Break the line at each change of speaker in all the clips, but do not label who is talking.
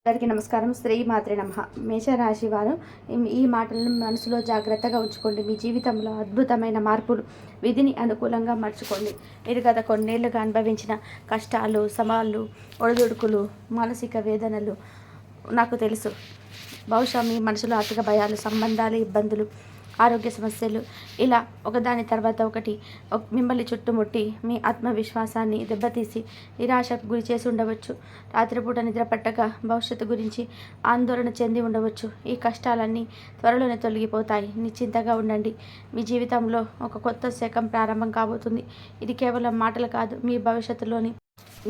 అందరికీ నమస్కారం. శ్రీ మాత్రే నమః. మేషరాశి వారు ఈ మాటలను మనసులో జాగ్రత్తగా ఉంచుకోండి. మీ జీవితంలో అద్భుతమైన మార్పులు విధిని అనుకూలంగా మర్చుకోండి. మీరు గత కొన్నేళ్లుగా అనుభవించిన కష్టాలు, సవాళ్ళు, ఒడిదుడుకులు, మానసిక వేదనలు నాకు తెలుసు. బహుశా మీ మనసులో ఆర్థిక భయాలు, సంబంధాల ఇబ్బందులు, ఆరోగ్య సమస్యలు ఇలా ఒకదాని తర్వాత ఒకటి మిమ్మల్ని చుట్టుముట్టి మీ ఆత్మవిశ్వాసాన్ని దెబ్బతీసి నిరాశకు గురి చేసి ఉండవచ్చు. రాత్రిపూట నిద్ర పట్టక భవిష్యత్తు గురించి ఆందోళన చెంది ఉండవచ్చు. ఈ కష్టాలన్నీ త్వరలోనే తొలగిపోతాయి. నిశ్చింతగా ఉండండి. మీ జీవితంలో ఒక కొత్త శకం ప్రారంభం కాబోతుంది. ఇది కేవలం మాటలు కాదు, మీ భవిష్యత్తులోని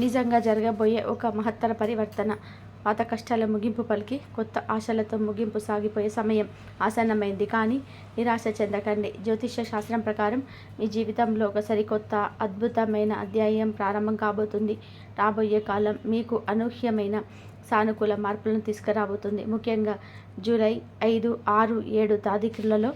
నిజంగా జరగబోయే ఒక మహత్తర పరివర్తన. పాత కష్టాల ముగింపు పలికి కొత్త ఆశలతో ముగింపు సాగిపోయే సమయం ఆసన్నమైంది. కానీ నిరాశ చెందకండి. జ్యోతిష్య శాస్త్రం ప్రకారం మీ జీవితంలో ఒక సరికొత్త అద్భుతమైన అధ్యాయం ప్రారంభం కాబోతుంది. రాబోయే కాలం మీకు అనూహ్యమైన సానుకూల మార్పులను తీసుకురాబోతుంది. ముఖ్యంగా జూలై 5, 6, 7 తారీఖులలో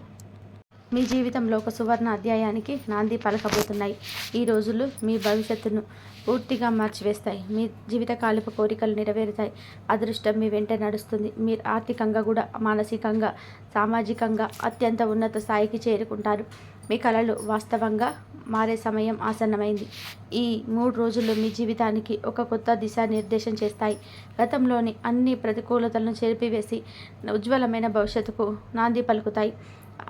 మీ జీవితంలో ఒక సువర్ణ అధ్యాయానికి నాంది పలకబోతున్నాయి. ఈ రోజులు మీ భవిష్యత్తును పూర్తిగా మార్చివేస్తాయి. మీ జీవితకాలపు కోరికలు నెరవేరుతాయి. అదృష్టం మీ వెంట నడుస్తుంది. మీరు ఆర్థికంగా కూడా, మానసికంగా, సామాజికంగా అత్యంత ఉన్నత స్థాయికి చేరుకుంటారు. మీ కలలు వాస్తవంగా మారే సమయం ఆసన్నమైంది. ఈ 3 రోజులు మీ జీవితానికి ఒక కొత్త దిశానిర్దేశం చేస్తాయి. గతంలోని అన్ని ప్రతికూలతలను చెరిపివేసి ఉజ్వలమైన భవిష్యత్తుకు నాంది పలుకుతాయి.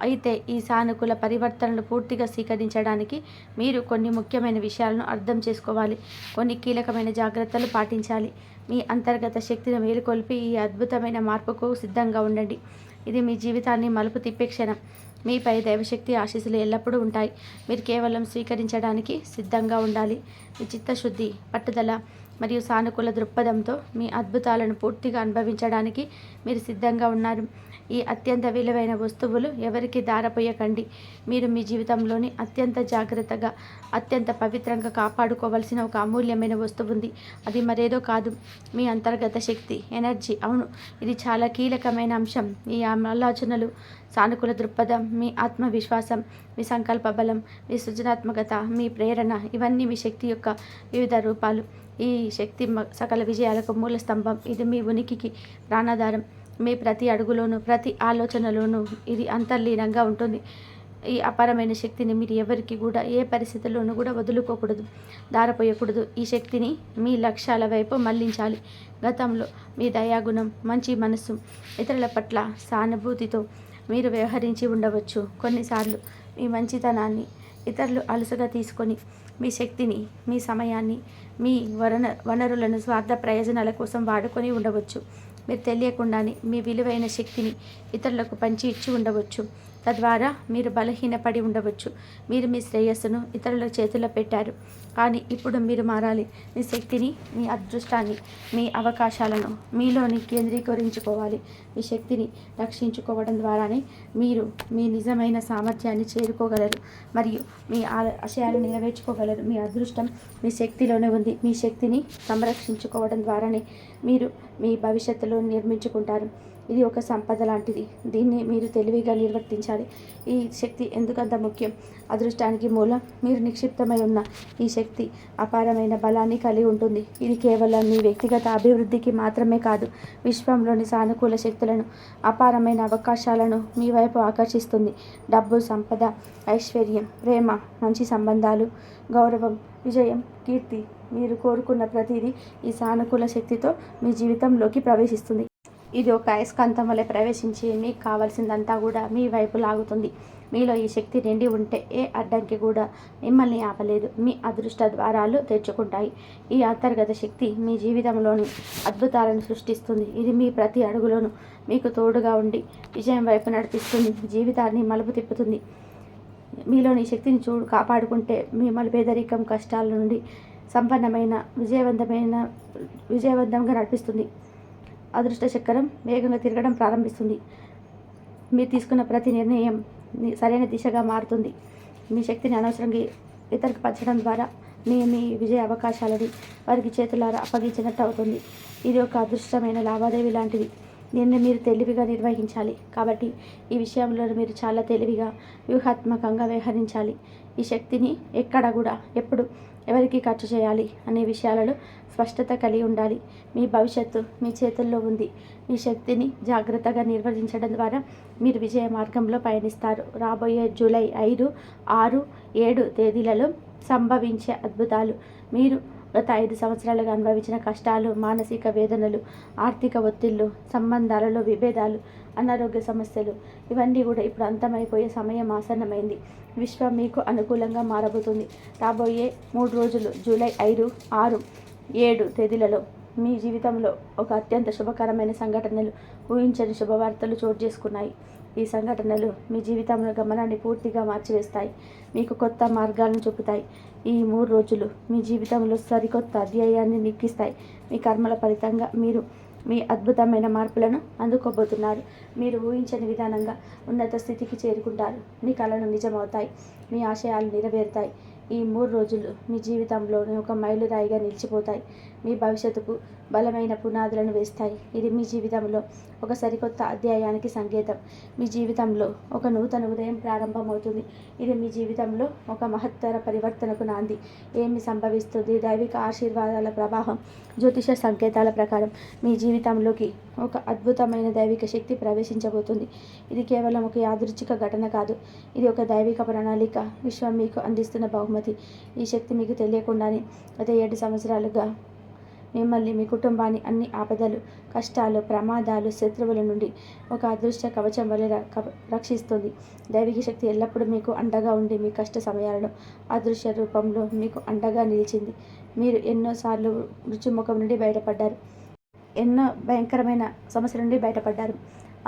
అయితే ఈ సానుకూల పరివర్తనలు పూర్తిగా స్వీకరించడానికి మీరు కొన్ని ముఖ్యమైన విషయాలను అర్థం చేసుకోవాలి. కొన్ని కీలకమైన జాగ్రత్తలు పాటించాలి. మీ అంతర్గత శక్తిని మేలుకొల్పి ఈ అద్భుతమైన మార్పుకు సిద్ధంగా ఉండండి. ఇది మీ జీవితాన్ని మలుపు తిప్పే క్షణం. మీపై దైవశక్తి ఆశీస్సులు ఎల్లప్పుడూ ఉంటాయి. మీరు కేవలం స్వీకరించడానికి సిద్ధంగా ఉండాలి. మీ చిత్తశుద్ధి, పట్టుదల మరియు సానుకూల దృక్పథంతో మీ అద్భుతాలను పూర్తిగా అనుభవించడానికి మీరు సిద్ధంగా ఉన్నారు. ఈ అత్యంత విలువైన వస్తువులు ఎవరికి దారపోయకండి. మీరు మీ జీవితంలోని అత్యంత జాగ్రత్తగా, అత్యంత పవిత్రంగా కాపాడుకోవాల్సిన ఒక అమూల్యమైన వస్తువు ఉంది. అది మరేదో కాదు, మీ అంతర్గత శక్తి, ఎనర్జీ. అవును, ఇది చాలా కీలకమైన అంశం. మీ ఆలోచనలు, సానుకూల దృక్పథం, మీ ఆత్మవిశ్వాసం, మీ సంకల్ప బలం, మీ సృజనాత్మకత, మీ ప్రేరణ, ఇవన్నీ మీ శక్తి యొక్క వివిధ రూపాలు. ఈ శక్తి సకల విజయాలకు మూల స్తంభం. ఇది మీ ఉనికికి ప్రాణాధారం. మీ ప్రతి అడుగులోనూ, ప్రతి ఆలోచనలోనూ ఇది అంతర్లీనంగా ఉంటుంది. ఈ అపారమైన శక్తిని మీరు ఎవరికి కూడా, ఏ పరిస్థితుల్లోనూ కూడా వదులుకోకూడదు, దారపోయకూడదు. ఈ శక్తిని మీ లక్ష్యాల వైపు మళ్లించాలి. గతంలో మీ దయాగుణం, మంచి మనస్సు, ఇతరుల పట్ల సానుభూతితో మీరు వ్యవహరించి ఉండవచ్చు. కొన్నిసార్లు మీ మంచితనాన్ని ఇతరులు అలుసుగా తీసుకొని మీ శక్తిని, మీ సమయాన్ని, మీ వనరులను స్వార్థ ప్రయోజనాల కోసం వాడుకొని ఉండవచ్చు. మీరు తెలియకుండానే మీ విలువైన శక్తిని ఇతరులకు పంచి ఇచ్చి ఉండవచ్చు. తద్వారా మీరు బలహీనపడి ఉండవచ్చు. మీరు మీ శ్రేయస్సును ఇతరుల చేతుల్లో పెట్టారు. కానీ ఇప్పుడు మీరు మారాలి. మీ శక్తిని, మీ అదృష్టాన్ని, మీ అవకాశాలను మీలోని కేంద్రీకరించుకోవాలి. మీ శక్తిని రక్షించుకోవడం ద్వారానే మీరు మీ నిజమైన సామర్థ్యాన్ని చేరుకోగలరు మరియు మీ ఆశయాలను నెరవేర్చుకోగలరు. మీ అదృష్టం మీ శక్తిలోనే ఉంది. మీ శక్తిని సంరక్షించుకోవడం ద్వారానే మీరు మీ భవిష్యత్తులో నిర్మించుకుంటారు. ఇది ఒక సంపద లాంటిది. దీన్ని మీరు తెలివిగా నిర్వర్తించాలి. ఈ శక్తి ఎందుకంత ముఖ్యం? అదృష్టానికి మూలం మీరు నిక్షిప్తమై ఉన్న ఈ శక్తి అపారమైన బలాన్ని కలిగి ఉంటుంది. ఇది కేవలం మీ వ్యక్తిగత అభివృద్ధికి మాత్రమే కాదు, విశ్వంలోని సానుకూల శక్తులను, అపారమైన అవకాశాలను మీ వైపు ఆకర్షిస్తుంది. డబ్బు, సంపద, ఐశ్వర్యం, ప్రేమ, మంచి సంబంధాలు, గౌరవం, విజయం, కీర్తి, మీరు కోరుకున్న ప్రతిదీ ఈ సానుకూల శక్తితో మీ జీవితంలోకి ప్రవేశిస్తుంది. ఇది ఒక అయస్కాంతం వలె ప్రవేశించి మీకు కావాల్సిందంతా కూడా మీ వైపు లాగుతుంది. మీలో ఈ శక్తి నిండి ఉంటే ఏ అడ్డంకి కూడా మిమ్మల్ని ఆపలేదు. మీ అదృష్ట ద్వారాలు తెరుచుకుంటాయి. ఈ అంతర్గత శక్తి మీ జీవితంలోని అద్భుతాలను సృష్టిస్తుంది. ఇది మీ ప్రతి అడుగులోనూ మీకు తోడుగా ఉండి విజయం వైపు నడిపిస్తుంది, జీవితాన్ని మలుపు తిప్పుతుంది. మీలోని శక్తిని కాపాడుకుంటే మిమ్మల్ని పేదరికం, కష్టాల నుండి సంపన్నమైన విజయవంతంగా నడిపిస్తుంది. అదృష్ట చక్రం వేగంగా తిరగడం ప్రారంభిస్తుంది. మీరు తీసుకున్న ప్రతి నిర్ణయం సరైన దిశగా మారుతుంది. మీ శక్తిని అనవసరంగా ఇతరులకు పంచడం ద్వారా మీ విజయ అవకాశాలని వారికి చేతులారా అప్పగించినట్టు అవుతుంది. ఇది ఒక అదృష్టమైన లావాదేవీ లాంటిది. దీన్ని మీరు తెలివిగా నిర్వహించాలి. కాబట్టి ఈ విషయంలో మీరు చాలా తెలివిగా, వ్యూహాత్మకంగా వ్యవహరించాలి. ఈ శక్తిని ఎక్కడ కూడా, ఎప్పుడు ఎవరికి ఖర్చు చేయాలి అనే విషయాలలో స్పష్టత కలిగి ఉండాలి. మీ భవిష్యత్తు మీ చేతుల్లో ఉంది. మీ శక్తిని జాగ్రత్తగా నిర్వహించడం ద్వారా మీరు విజయ మార్గంలో పయనిస్తారు. రాబోయే జూలై 5, 6, 7 తేదీలలో సంభవించే అద్భుతాలు మీరు గత 5 సంవత్సరాలుగా అనుభవించిన కష్టాలు, మానసిక వేదనలు, ఆర్థిక ఒత్తిళ్లు, సంబంధాలలో విభేదాలు, అనారోగ్య సమస్యలు ఇవన్నీ కూడా ఇప్పుడు అంతమైపోయే సమయం ఆసన్నమైంది. విశ్వం మీకు అనుకూలంగా మారబోతుంది. రాబోయే 3 రోజులు జూలై 5, 6, 7 తేదీలలో మీ జీవితంలో ఒక అత్యంత శుభకరమైన సంఘటనలు, ఊహించని శుభవార్తలు చోటు చేసుకున్నాయి. ఈ సంఘటనలు మీ జీవితంలో గమనాన్ని పూర్తిగా మార్చివేస్తాయి. మీకు కొత్త మార్గాలను చూపుతాయి. ఈ 3 రోజులు మీ జీవితంలో సరికొత్త అధ్యాయాన్ని లిఖిస్తాయి. మీ కర్మల ఫలితంగా మీరు మీ అద్భుతమైన మార్పులను అందుకోబోతున్నారు. మీరు ఊహించని విధానంగా ఉన్నత స్థితికి చేరుకుంటారు. మీ కలలు నిజమవుతాయి. మీ ఆశయాలు నెరవేరుతాయి. ఈ 3 రోజులు మీ జీవితంలోనే ఒక మైలురాయిగా నిలిచిపోతాయి. మీ భవిష్యత్తుకు బలమైన పునాదులను వేస్తాయి. ఇది మీ జీవితంలో ఒక సరికొత్త అధ్యాయానికి సంకేతం. మీ జీవితంలో ఒక నూతన ఉదయం ప్రారంభమవుతుంది. ఇది మీ జీవితంలో ఒక మహత్తర పరివర్తనకు నాంది. ఏమి సంభవిస్తుంది? దైవిక ఆశీర్వాదాల ప్రవాహం. జ్యోతిష సంకేతాల ప్రకారం మీ జీవితంలోకి ఒక అద్భుతమైన దైవిక శక్తి ప్రవేశించబోతుంది. ఇది కేవలం ఒక యాదృచ్ఛిక ఘటన కాదు. ఇది ఒక దైవిక ప్రణాళిక. విశ్వం మీకు అందిస్తున్న బహుమతి. ఈ శక్తి మీకు తెలియకుండానే గత 7 సంవత్సరాలుగా మిమ్మల్ని, మీ కుటుంబాన్ని అన్ని ఆపదలు, కష్టాలు, ప్రమాదాలు, శత్రువుల నుండి ఒక అదృష్ట కవచం వలె రక్షిస్తుంది. దైవిక శక్తి ఎల్లప్పుడూ మీకు అండగా ఉండి మీ కష్ట సమయాలను అదృశ్య రూపంలో మీకు అండగా నిలిచింది. మీరు ఎన్నోసార్లు మృత్యుముఖం నుండి బయటపడ్డారు. ఎన్నో భయంకరమైన సమస్యల నుండి బయటపడ్డారు.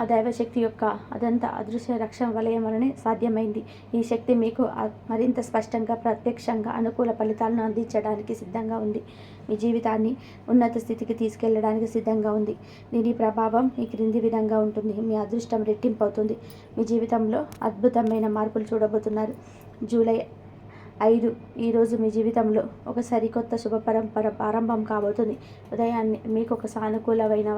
ఆ దైవశక్తి యొక్క అదంతా అదృశ్య రక్షణ వలయం వలనే సాధ్యమైంది. ఈ శక్తి మీకు మరింత స్పష్టంగా, ప్రత్యక్షంగా అనుకూల ఫలితాలను అందించడానికి సిద్ధంగా ఉంది. మీ జీవితాన్ని ఉన్నత స్థితికి తీసుకెళ్లడానికి సిద్ధంగా ఉంది. దీని ప్రభావం ఈ క్రింది విధంగా ఉంటుంది. మీ అదృష్టం రెట్టింపు అవుతుంది. మీ జీవితంలో అద్భుతమైన మార్పులు చూడబోతున్నారు. జూలై 5 ఈరోజు మీ జీవితంలో ఒక సరికొత్త శుభ పరంపర ప్రారంభం కాబోతుంది. ఉదయాన్నే మీకు ఒక సానుకూలమైన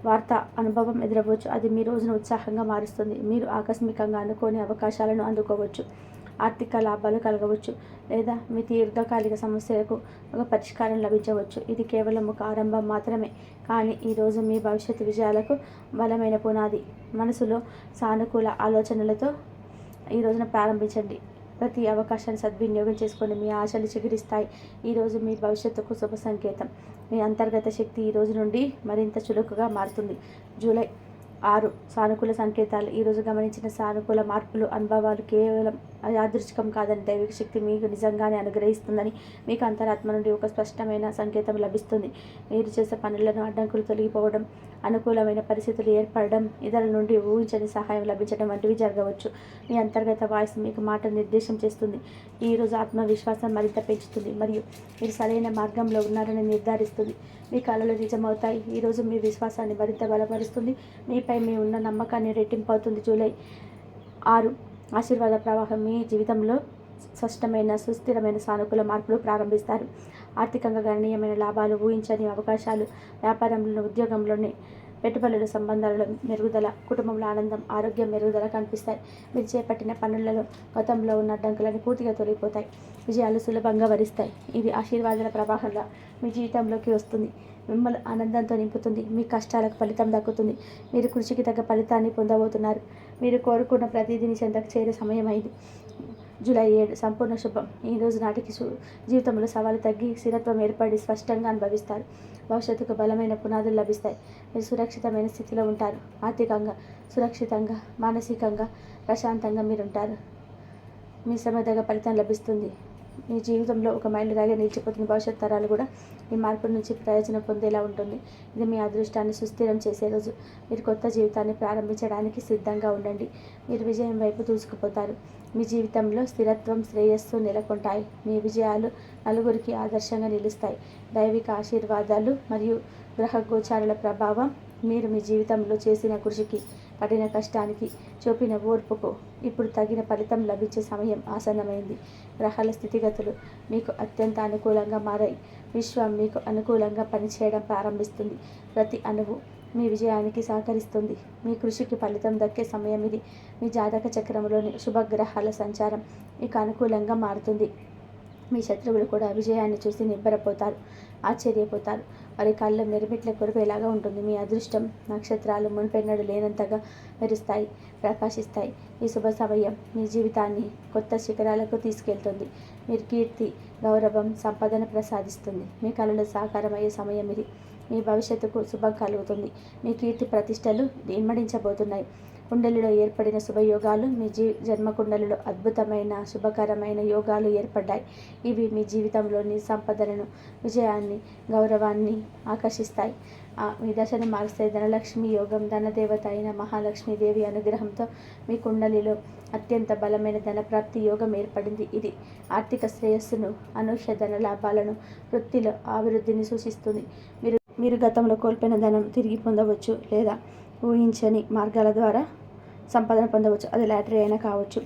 వార్త అనుభవం ఎదురవచ్చు. అది మీ రోజును ఉత్సాహంగా మారుస్తుంది. మీరు ఆకస్మికంగా అనుకోని అవకాశాలను అందుకోవచ్చు. ఆర్థిక లాభాలు కలగవచ్చు. లేదా మీ దీర్ఘకాలిక సమస్యలకు ఒక పరిష్కారం లభించవచ్చు. ఇది కేవలం ఒక ఆరంభం మాత్రమే, కానీ ఈరోజు మీ భవిష్యత్తు విజయాలకు బలమైన పునాది. మనసులో సానుకూల ఆలోచనలతో ఈ రోజున ప్రారంభించండి. ప్రతి అవకాశాన్ని సద్వినియోగం చేసుకొని మీ ఆశలు చిగురిస్తాయి. ఈరోజు మీ భవిష్యత్తుకు శుభ సంకేతం. మీ అంతర్గత శక్తి ఈ రోజు నుండి మరింత చురుకుగా మారుతుంది. జూలై 6 సానుకూల సంకేతాలు. ఈరోజు గమనించిన సానుకూల మార్పులు, అనుభవాలు కేవలం యాదృచ్ఛికం కాదని దైవిక శక్తి మీకు నిజంగానే అనుగ్రహిస్తుందని మీకు అంతరాత్మ నుండి ఒక స్పష్టమైన సంకేతం లభిస్తుంది. మీరు చేసే పనులను అడ్డంకులు తొలగిపోవడం, అనుకూలమైన పరిస్థితులు ఏర్పడడం, ఇతరుల నుండి ఊహించని సహాయం లభించడం వంటివి జరగవచ్చు. మీ అంతర్గత వాయిస్ మీకు మాట నిర్దేశం చేస్తుంది. ఈరోజు ఆత్మవిశ్వాసం మరింత పెంచుతుంది మరియు మీరు సరైన మార్గంలో ఉన్నారని నిర్ధారిస్తుంది. మీ కలలు నిజమవుతాయి. ఈరోజు మీ విశ్వాసాన్ని మరింత బలపరుస్తుంది. మీపై మీ ఉన్న నమ్మకాన్ని రెట్టింపు అవుతుంది. జూలై 6 ఆశీర్వాద ప్రవాహం. మీ జీవితంలో స్పష్టమైన, సుస్థిరమైన సానుకూల మార్పులు ప్రారంభిస్తారు. ఆర్థికంగా గణనీయమైన లాభాలు, ఊహించని అవకాశాలు, వ్యాపారంలో, ఉద్యోగంలోని పెట్టుబడుల సంబంధాలలో మెరుగుదల, కుటుంబంలో ఆనందం, ఆరోగ్యం మెరుగుదల కనిపిస్తాయి. మీరు చేపట్టిన పనులలో గతంలో ఉన్న అడ్డంకులను పూర్తిగా తొలగిపోతాయి. విజయాలు సులభంగా వరిస్తాయి. ఇది ఆశీర్వాదాల ప్రవాహంగా మీ జీవితంలోకి వస్తుంది. మిమ్మల్ని ఆనందంతో నింపుతుంది. మీ కష్టాలకు ఫలితం దక్కుతుంది. మీరు కృషికి తగ్గ ఫలితాన్ని పొందబోతున్నారు. మీరు కోరుకున్న ప్రతిదీని చెంతకు చేరే సమయం అయింది. జూలై 7 సంపూర్ణ శుభం. ఈ రోజు నాటికి జీవితంలో సవాలు తగ్గి స్థిరత్వం ఏర్పడి స్పష్టంగా అనుభవిస్తారు. భవిష్యత్తుకు బలమైన పునాదులు లభిస్తాయి. మీరు సురక్షితమైన స్థితిలో ఉంటారు. ఆర్థికంగా సురక్షితంగా, మానసికంగా ప్రశాంతంగా మీరుంటారు. మీ శ్రమ తగ్గ ఫలితం లభిస్తుంది. మీ జీవితంలో ఒక మైలురాయిగా నిలిచిపోతున్న భవిష్యత్ తరాలు కూడా ఈ మార్పు నుంచి ప్రయోజనం పొందేలా ఉంటుంది. ఇది మీ అదృష్టాన్ని సుస్థిరం చేసే రోజు. మీరు కొత్త జీవితాన్ని ప్రారంభించడానికి సిద్ధంగా ఉండండి. మీరు విజయం వైపు దూసుకుపోతారు. మీ జీవితంలో స్థిరత్వం, శ్రేయస్సు నెలకొంటాయి. మీ విజయాలు నలుగురికి ఆదర్శంగా నిలుస్తాయి. దైవిక ఆశీర్వాదాలు మరియు గ్రహ గోచారాల ప్రభావం మీరు మీ జీవితంలో చేసిన కృషికి, పడిన కష్టానికి, చూపిన ఓర్పుకు ఇప్పుడు తగిన ఫలితం లభించే సమయం ఆసన్నమైంది. గ్రహాల స్థితిగతులు మీకు అత్యంత అనుకూలంగా మారాయి. విశ్వం మీకు అనుకూలంగా పనిచేయడం ప్రారంభిస్తుంది. ప్రతి అణువు మీ విజయానికి సహకరిస్తుంది. మీ కృషికి ఫలితం దక్కే సమయం ఇది. మీ జాతక చక్రంలోని శుభగ్రహాల సంచారం మీకు అనుకూలంగా మారుతుంది. మీ శత్రువులు కూడా విజయాన్ని చూసి నిబ్బరపోతారు, ఆశ్చర్యపోతారు. వారి కళ్ళు మెరిమిట్ల కురిపేలాగా ఉంటుంది. మీ అదృష్టం నక్షత్రాలు మునుపెన్నడూ లేనంతగా మెరుస్తాయి, ప్రకాశిస్తాయి. ఈ శుభ సమయం మీ జీవితాన్ని కొత్త శిఖరాలకు తీసుకెళ్తుంది. మీరు కీర్తి, గౌరవం, సంపదను ప్రసాదిస్తుంది. మీ కళలు సాకారమయ్యే సమయం ఇది. మీ భవిష్యత్తుకు శుభం కలుగుతుంది. మీ కీర్తి ప్రతిష్టలు ఇమ్మడించబోతున్నాయి. కుండలిలో ఏర్పడిన శుభయోగాలు మీ జన్మకుండలిలో అద్భుతమైన శుభకరమైన యోగాలు ఏర్పడ్డాయి. ఇవి మీ జీవితంలోని సంపదలను, విజయాన్ని, గౌరవాన్ని ఆకర్షిస్తాయి. మీ దశను మారుస్తాయి. ధనలక్ష్మి యోగం, ధనదేవత అయిన మహాలక్ష్మీదేవి అనుగ్రహంతో మీ కుండలిలో అత్యంత బలమైన ధనప్రాప్తి యోగం ఏర్పడింది. ఇది ఆర్థిక శ్రేయస్సును, అనూహ్య ధన లాభాలను, వృత్తిలో అభివృద్ధిని సూచిస్తుంది. మీరు గతంలో కోల్పోయిన ధనం తిరిగి పొందవచ్చు, లేదా ఊహించని మార్గాల ద్వారా సంపదన పొందవచ్చు. అది లాటరీ అయినా కావచ్చు.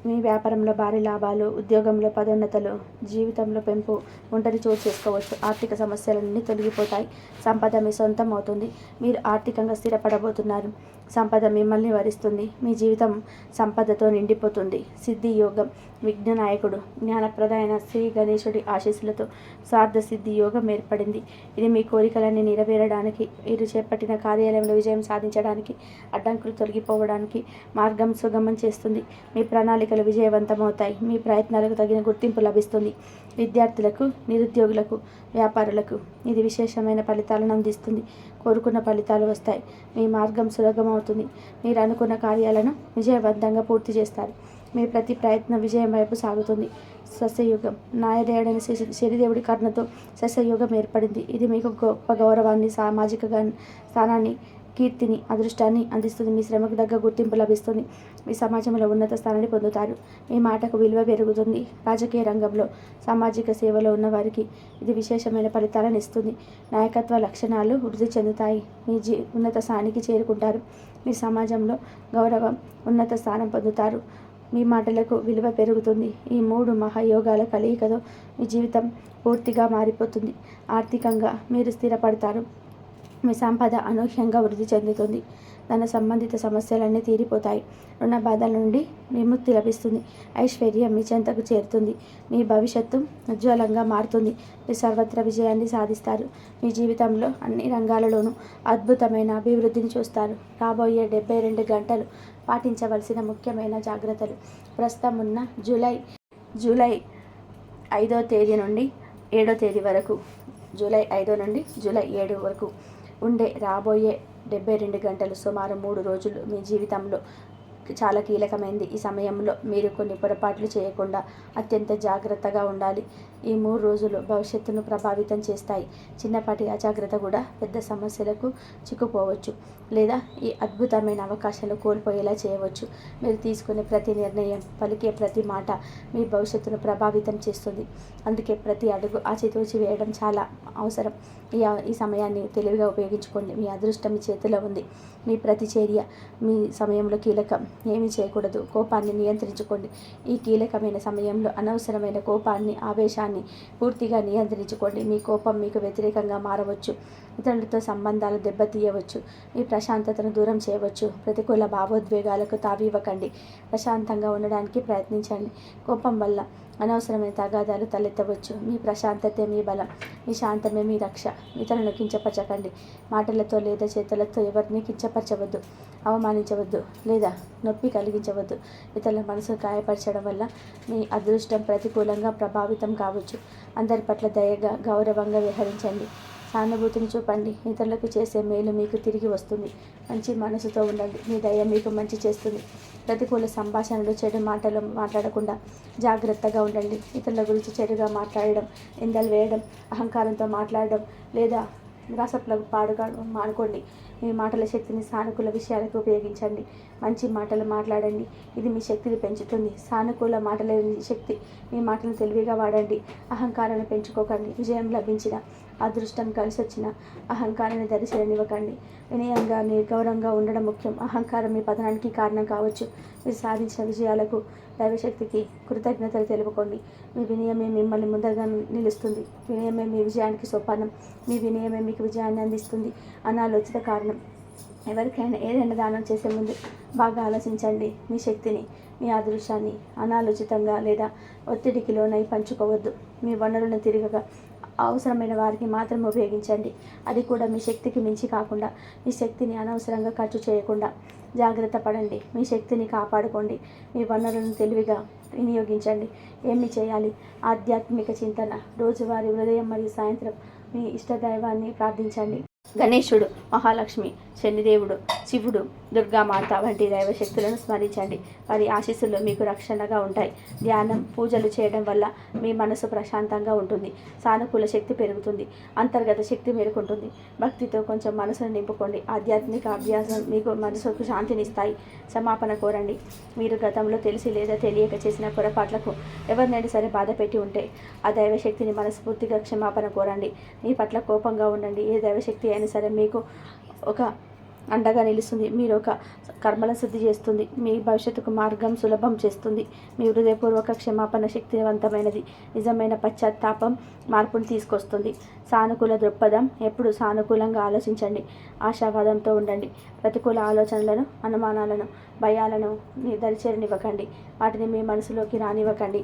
మీ వ్యాపారంలో భారీ లాభాలు, ఉద్యోగంలో పదోన్నతలు, జీవితంలో పెంపు, ఒంటరి చోటు చేసుకోవచ్చు. ఆర్థిక సమస్యలన్నీ తొలగిపోతాయి. సంపద మీ సొంతం అవుతుంది. మీరు ఆర్థికంగా స్థిరపడబోతున్నారు. సంపద మిమ్మల్ని వరిస్తుంది. మీ జీవితం సంపదతో నిండిపోతుంది. సిద్ధి యోగం, విఘ్ననాయకుడు, జ్ఞానప్రదాయన శ్రీ గణేశుడి ఆశీస్సులతో స్వార్థ సిద్ధి యోగం ఏర్పడింది. ఇది మీ కోరికలన్నీ నెరవేరడానికి, మీరు చేపట్టిన కార్యాలయంలో విజయం సాధించడానికి, అడ్డంకులు తొలగిపోవడానికి మార్గం సుగమం చేస్తుంది. మీ ప్రణాళికలు విజయవంతమవుతాయి. మీ ప్రయత్నాలకు తగిన గుర్తింపు లభిస్తుంది. విద్యార్థులకు, నిరుద్యోగులకు, వ్యాపారులకు ఇది విశేషమైన ఫలితాలను అందిస్తుంది. కోరుకున్న ఫలితాలు వస్తాయి. మీ మార్గం సులభమవుతుంది. మీరు అనుకున్న కార్యాలను విజయవంతంగా పూర్తి చేస్తారు. మీ ప్రతి ప్రయత్నం విజయం వైపు సాగుతుంది. సస్యయుగం, నాయదేవుడైన శనిదేవుడి కరుణతో సస్యయుగం ఏర్పడింది. ఇది మీకు గొప్ప గౌరవాన్ని, సామాజిక స్థానాన్ని, కీర్తిని, అదృష్టాన్ని అందిస్తుంది. మీ శ్రమకు తగ్గ గుర్తింపు లభిస్తుంది. మీ సమాజంలో ఉన్నత స్థానాన్ని పొందుతారు. మీ మాటకు విలువ పెరుగుతుంది. రాజకీయ రంగంలో, సామాజిక సేవలో ఉన్న వారికి ఇది విశేషమైన ఫలితాలను ఇస్తుంది. నాయకత్వ లక్షణాలు వృద్ధి చెందుతాయి. మీ ఉన్నత స్థానానికి చేరుకుంటారు. మీ సమాజంలో గౌరవం, ఉన్నత స్థానం పొందుతారు. మీ మాటలకు విలువ పెరుగుతుంది. ఈ 3 మహాయోగాల కలయికతో మీ జీవితం పూర్తిగా మారిపోతుంది. ఆర్థికంగా మీరు స్థిరపడతారు. మీ సంపద అనూహ్యంగా వృద్ధి చెందుతుంది. ధన సంబంధిత సమస్యలన్నీ తీరిపోతాయి. రుణ బాధల నుండి విముక్తి లభిస్తుంది. ఐశ్వర్యం మీ చెంతకు చేరుతుంది. మీ భవిష్యత్తు ఉజ్వలంగా మారుతుంది. మీరు సర్వత్రా విజయాన్ని సాధిస్తారు. మీ జీవితంలో అన్ని రంగాలలోనూ అద్భుతమైన అభివృద్ధిని చూస్తారు. రాబోయే 72 గంటలు పాటించవలసిన ముఖ్యమైన జాగ్రత్తలు. ప్రస్తుతం ఉన్న జూలై 5వ తేదీ నుండి 7వ తేదీ వరకు, జూలై 5 నుండి జూలై 7 వరకు ఉండే రాబోయే 72 గంటలు, సుమారు 3 రోజులు మీ జీవితంలో చాలా కీలకమైనది. ఈ సమయంలో మీరు కొన్ని పొరపాట్లు చేయకుండా అత్యంత జాగ్రత్తగా ఉండాలి. ఈ 3 రోజులు భవిష్యత్తును ప్రభావితం చేస్తాయి. చిన్నపాటి అజాగ్రత్త కూడా పెద్ద సమస్యలకు చిక్కుపోవచ్చు, లేదా ఈ అద్భుతమైన అవకాశాలు కోల్పోయేలా చేయవచ్చు. మీరు తీసుకునే ప్రతి నిర్ణయం, పలికే ప్రతి మాట మీ భవిష్యత్తును ప్రభావితం చేస్తుంది. అందుకే ప్రతి అడుగు ఆచితూచి వేయడం చాలా అవసరం. ఈ సమయాన్ని తెలివిగా ఉపయోగించుకోండి. మీ అదృష్టం మీ చేతిలో ఉంది. మీ ప్రతి చర్య మీ సమయంలో కీలకం. ఏమీ చేయకూడదు. కోపాన్ని నియంత్రించుకోండి. ఈ కీలకమైన సమయంలో అనవసరమైన కోపాన్ని, ఆవేశాన్ని పూర్తిగా నియంత్రించుకోండి. మీ కోపం మీకు వ్యతిరేకంగా మారవచ్చు. ఇతరులతో సంబంధాలు దెబ్బతీయవచ్చు. మీ ప్రశాంతతను దూరం చేయవచ్చు. ప్రతికూల భావోద్వేగాలకు తావివ్వకండి. ప్రశాంతంగా ఉండడానికి ప్రయత్నించండి. కోపం వల్ల అనవసరమైన తగాదాలు తలెత్తవచ్చు. మీ ప్రశాంతతే మీ బలం. మీ శాంతమే మీ రక్ష. ఇతరులను కించపరచకండి. మాటలతో లేదా చేతులతో ఎవరిని కించపరచవద్దు, అవమానించవద్దు, లేదా నొప్పి కలిగించవద్దు. ఇతరుల మనసును గాయపరచడం వల్ల మీ అదృష్టం ప్రతికూలంగా ప్రభావితం కావచ్చు. అందరి పట్ల దయగా, గౌరవంగా వ్యవహరించండి. సానుభూతిని చూపండి. ఇతరులకు చేసే మేలు మీకు తిరిగి వస్తుంది. మంచి మనసుతో ఉండండి. మీ దయ మీకు మంచి చేస్తుంది. ప్రతికూల సంభాషణలు, చెడు మాటలు మాట్లాడకుండా జాగ్రత్తగా ఉండండి. ఇతరుల గురించి చెడుగా మాట్లాడడం, నిందలు వేయడం, అహంకారంతో మాట్లాడడం, లేదా గాసిప్లకు మానుకోండి. మీ మాటల శక్తిని సానుకూల విషయాలకు ఉపయోగించండి. మంచి మాటలు మాట్లాడండి. ఇది మీ శక్తిని పెంచుతుంది. సానుకూల మాటలే శక్తి. మీ మాటలను తెలివిగా వాడండి. అహంకారాన్ని పెంచుకోకండి. విజయం లభించిన, అదృష్టం కలిసి వచ్చిన అహంకారాన్ని దరిచేరనివ్వకండి. వినయంగా, నిర్గౌరవంగా ఉండడం ముఖ్యం. అహంకారం మీ పతనానికి కారణం కావచ్చు. మీరు సాధించిన విజయాలకు, దైవశక్తికి కృతజ్ఞతలు తెలుపుకోండి. మీ వినయమే మిమ్మల్ని ముందరగా నిలుస్తుంది. వినయమే మీ విజయానికి సోపానం. మీ వినయమే మీకు విజయాన్ని అందిస్తుంది. అనాలోచిత కారణం. ఎవరికైనా ఏదైనా దానం చేసే ముందు బాగా ఆలోచించండి. మీ శక్తిని, మీ అదృష్టాన్ని అనాలోచితంగా లేదా ఒత్తిడికి లోనై పంచుకోవద్దు. మీ వనరులను తిరగగా అవసరమైన వారికి మాత్రం ఉపయోగించండి. అది కూడా మీ శక్తికి మించి కాకుండా. మీ శక్తిని అనవసరంగా ఖర్చు చేయకుండా జాగ్రత్త పడండి. మీ శక్తిని కాపాడుకోండి. మీ వనరులను తెలివిగా వినియోగించండి. ఏమి చేయాలి? ఆధ్యాత్మిక చింతన, రోజువారీ ఉదయం మరియు సాయంత్రం మీ ఇష్టదైవాన్ని ప్రార్థించండి. గణేశుడు, మహాలక్ష్మి, శనిదేవుడు, శివుడు, దుర్గామాత వంటి దైవశక్తులను స్మరించండి. వారి ఆశీస్సులు మీకు రక్షణగా ఉంటాయి. ధ్యానం, పూజలు చేయడం వల్ల మీ మనసు ప్రశాంతంగా ఉంటుంది. సానుకూల శక్తి పెరుగుతుంది. అంతర్గత శక్తి మేలుకుంటుంది. భక్తితో కొంచెం మనసును నింపుకోండి. ఆధ్యాత్మిక అభ్యాసం మీకు మనసుకు శాంతినిస్తాయి. క్షమాపణ కోరండి. మీరు గతంలో తెలిసి లేదా తెలియక చేసిన పొరపాట్లకు ఎవరినైనా సరే బాధ పెట్టి ఉంటే ఆ దైవశక్తిని మనస్ఫూర్తిగా క్షమాపణ కోరండి. మీ పట్ల కోపంగా ఉండండి. ఏ దైవశక్తి అయినా సరే మీకు ఒక అండగా నిలుస్తుంది. మీరు ఒక కర్మల శుద్ధి చేస్తుంది. మీ భవిష్యత్తుకు మార్గం సులభం చేస్తుంది. మీ హృదయపూర్వక క్షమాపణ శక్తివంతమైనది. నిజమైన పశ్చాత్తాపం మార్పును తీసుకొస్తుంది. సానుకూల దృక్పథం, ఎప్పుడు సానుకూలంగా ఆలోచించండి. ఆశావాదంతో ఉండండి. ప్రతికూల ఆలోచనలను, అనుమానాలను, భయాలను మీ దరిచేరనివ్వకండి. వాటిని మీ మనసులోకి రానివ్వకండి.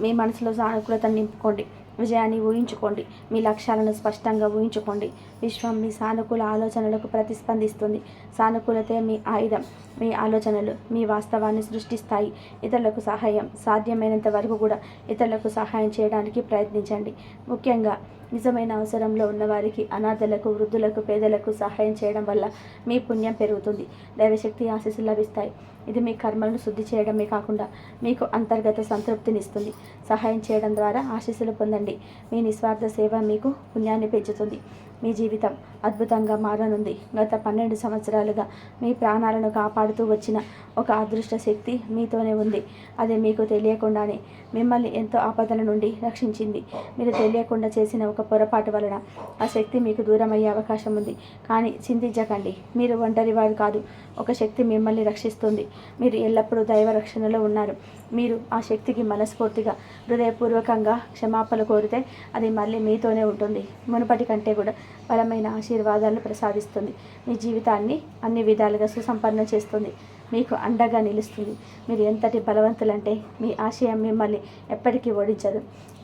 మీ మనసులో సానుకూలతను నింపుకోండి. విజయాన్ని ఊహించుకోండి. మీ లక్ష్యాలను స్పష్టంగా ఊహించుకోండి. విశ్వం మీ సానుకూల ఆలోచనలకు ప్రతిస్పందిస్తుంది. సానుకూలతే మీ ఆయుధం. మీ ఆలోచనలు మీ వాస్తవాన్ని సృష్టిస్తాయి. ఇతరులకు సహాయం, సాధ్యమైనంత వరకు కూడా ఇతరులకు సహాయం చేయడానికి ప్రయత్నించండి. ముఖ్యంగా నిజమైన అవసరంలో ఉన్నవారికి, అనాథలకు, వృద్ధులకు, పేదలకు సహాయం చేయడం వల్ల మీ పుణ్యం పెరుగుతుంది. దైవశక్తి ఆశీస్సులు లభిస్తాయి. ఇది మీ కర్మలను శుద్ధి చేయడమే కాకుండా మీకు అంతర్గత సంతృప్తినిస్తుంది. సహాయం చేయడం ద్వారా ఆశీస్సులు పొందండి. మీ నిస్వార్థ సేవ మీకు పుణ్యాన్ని పెంచుతుంది. మీ జీవితం అద్భుతంగా మారనుంది. గత 12 సంవత్సరాలుగా మీ ప్రాణాలను కాపాడుతూ వచ్చిన ఒక అదృష్ట శక్తి మీతోనే ఉంది. అది మీకు తెలియకుండానే మిమ్మల్ని ఎంతో ఆపదల నుండి రక్షించింది. మీరు తెలియకుండా చేసిన ఒక పొరపాటు వలన ఆ శక్తి మీకు దూరం అయ్యే అవకాశం ఉంది. కానీ చింతించకండి. మీరు ఒంటరి వారు కాదు. ఒక శక్తి మిమ్మల్ని రక్షిస్తుంది. మీరు ఎల్లప్పుడూ దైవ రక్షణలో ఉన్నారు. మీరు ఆ శక్తికి మనస్ఫూర్తిగా, హృదయపూర్వకంగా క్షమాపణలు కోరితే అది మళ్ళీ మీతోనే ఉంటుంది. మునుపటి కంటే కూడా బలమైన ఆశీర్వాదాలను ప్రసాదిస్తుంది. మీ జీవితాన్ని అన్ని విధాలుగా సుసంపన్నం చేస్తుంది. మీకు అండగా నిలుస్తుంది. మీరు ఎంతటి బలవంతులంటే మీ ఆశయం మిమ్మల్ని ఎప్పటికీ ఓడించదు.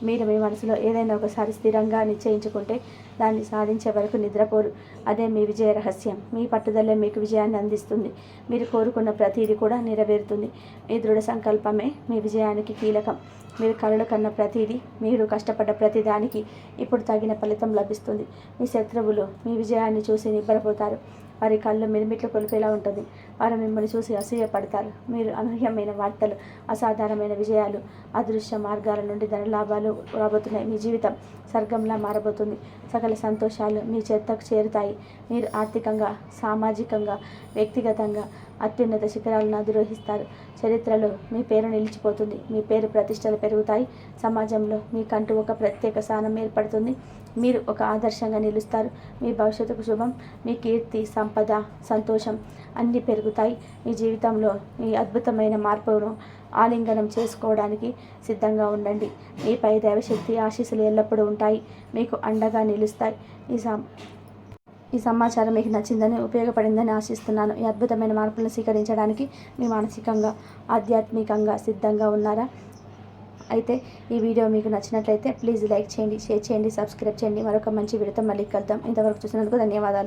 మీరు మీ మనసులో ఏదైనా ఒకసారి స్థిరంగా నిశ్చయించుకుంటే దాన్ని సాధించే వరకు నిద్రపోరు. అదే మీ విజయ రహస్యం. మీ పట్టుదలే మీకు విజయాన్ని అందిస్తుంది. మీరు కోరుకున్న ప్రతిదీ కూడా నెరవేరుతుంది. మీ దృఢ సంకల్పమే మీ విజయానికి కీలకం. మీరు కలలు కన్న ప్రతిదీ, మీరు కష్టపడ్డ ప్రతిదానికి ఇప్పుడు తగిన ఫలితం లభిస్తుంది. మీ శత్రువులు మీ విజయాన్ని చూసి నిబ్బరపోతారు. వారి కళ్ళు మిరుమిట్లు కొలిపేలా ఉంటుంది. వారు మిమ్మల్ని చూసి అసూయపడతారు. మీరు అనూహ్యమైన వార్తలు, అసాధారణమైన విజయాలు, అదృశ్య మార్గాల నుండి ధనలాభాలు రాబోతున్నాయి. మీ జీవితం స్వర్గంలా మారబోతుంది. సకల సంతోషాలు మీ చేతకు చేరుతాయి. మీరు ఆర్థికంగా, సామాజికంగా, వ్యక్తిగతంగా అత్యున్నత శిఖరాలను అధిరోహిస్తారు. చరిత్రలో మీ పేరు నిలిచిపోతుంది. మీ పేరు ప్రతిష్టలు పెరుగుతాయి. సమాజంలో మీకంటూ ఒక ప్రత్యేక స్థానం ఏర్పడుతుంది. మీరు ఒక ఆదర్శంగా నిలుస్తారు. మీ భవిష్యత్తుకు శుభం. మీ కీర్తి, సంపద, సంతోషం అన్నీ పెరుగుతాయి. మీ జీవితంలో మీ అద్భుతమైన మార్పును ఆలింగనం చేసుకోవడానికి సిద్ధంగా ఉండండి. మీపై దైవశక్తి ఆశీస్సులు ఎల్లప్పుడూ ఉంటాయి. మీకు అండగా నిలుస్తాయి. ఈ సమాచారం మీకు నచ్చిందని, ఉపయోగపడిందని ఆశిస్తున్నాను. ఈ అద్భుతమైన మార్పులను స్వీకరించడానికి మీ మానసికంగా, ఆధ్యాత్మికంగా సిద్ధంగా ఉన్నారా? అయితే ఈ వీడియో మీకు నచ్చినట్లయితే ప్లీజ్ లైక్ చేయండి, షేర్ చేయండి, సబ్స్క్రైబ్ చేయండి. మరొక మంచి వీడియోతో మళ్ళీ కలుద్దాం. ఇంతవరకు చూసినందుకు ధన్యవాదాలు.